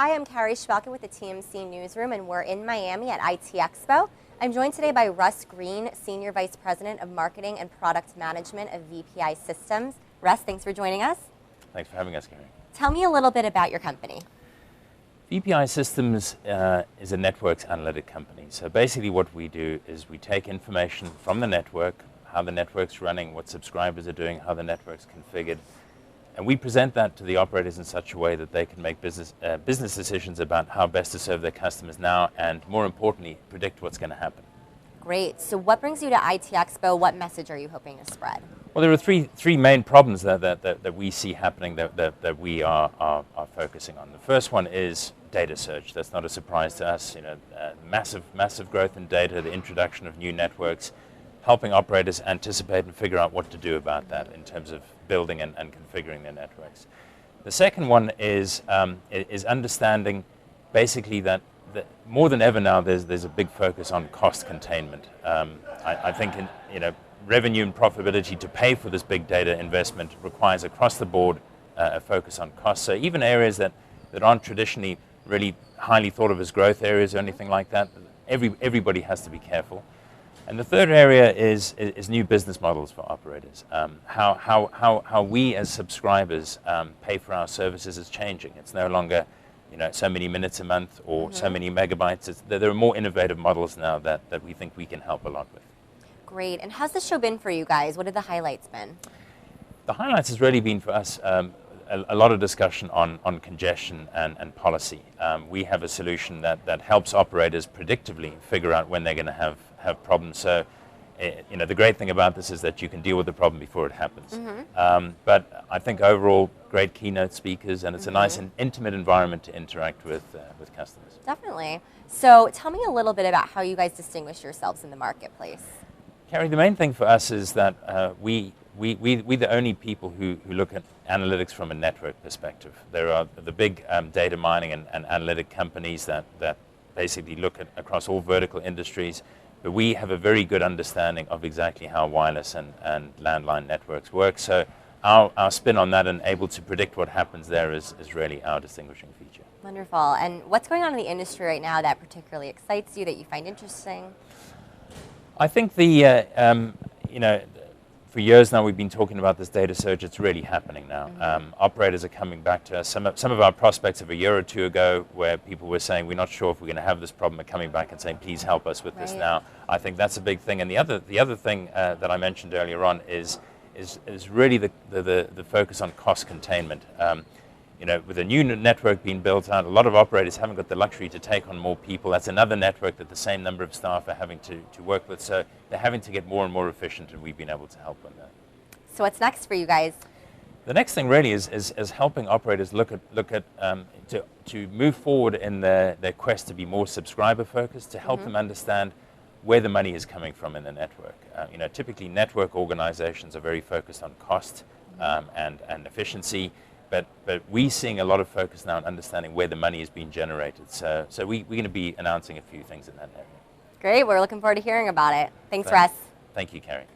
Hi, I'm Carrie Schmelkin with the TMC Newsroom, and we're in Miami at IT Expo. I'm joined today by Russ Green, Senior Vice President of Marketing and Product Management of VPI Systems. Russ, thanks for joining us. Thanks for having us, Carrie. Tell me a little bit about your company. VPI Systems is a networks analytic company. So basically what we do is we take information from the network, how the network's running, what subscribers are doing, how the network's configured, and we present that to the operators in such a way that they can make business decisions about how best to serve their customers now and, more importantly, predict what's going to happen. Great. So what brings you to IT Expo? What message are you hoping to spread? Well, there are three main problems that we see happening that we are focusing on. The first one is data surge. That's not a surprise to us. Massive growth in data, the introduction of new networks, helping operators anticipate and figure out what to do about that in terms of building and configuring their networks. The second one is understanding basically that more than ever now there's a big focus on cost containment. I think revenue and profitability to pay for this big data investment requires across the board a focus on cost. So even areas that aren't traditionally really highly thought of as growth areas or anything like that, everybody has to be careful. And the third area is new business models for operators. How we as subscribers pay for our services is changing. It's no longer so many minutes a month or so many megabytes. There are more innovative models now that we think we can help a lot with. Great. And how's the show been for you guys? What have the highlights been? The highlights has really been for us a lot of discussion on congestion and policy. We have a solution that helps operators predictively figure out when they're going to have problems. So, the great thing about this is that you can deal with the problem before it happens. But I think overall, great keynote speakers, and it's a nice and intimate environment to interact with customers. Definitely. So tell me a little bit about how you guys distinguish yourselves in the marketplace. Carrie, the main thing for us is that we're the only people who look at analytics from a network perspective. There are the big data mining and analytic companies that basically look at across all vertical industries, but we have a very good understanding of exactly how wireless and landline networks work. So our spin on that and able to predict what happens there is really our distinguishing feature. Wonderful. And what's going on in the industry right now that particularly excites you, that you find interesting? I think for years now we've been talking about this data surge. It's really happening now. Operators are coming back to us. Some of our prospects of a year or two ago, where people were saying we're not sure if we're going to have this problem, are coming back and saying please help us with this now. I think that's a big thing. And the other thing that I mentioned earlier on is really the focus on cost containment. With a new network being built out, a lot of operators haven't got the luxury to take on more people. That's another network that the same number of staff are having to work with. So they're having to get more and more efficient, and we've been able to help on that. So what's next for you guys? The next thing really is helping operators look at to move forward in their quest to be more subscriber focused, to help them understand where the money is coming from in the network. Typically network organizations are very focused on cost and efficiency. But we're seeing a lot of focus now on understanding where the money is being generated. So we're going to be announcing a few things in that area. Great. We're looking forward to hearing about it. Thanks, Russ. Thank you, Carrie.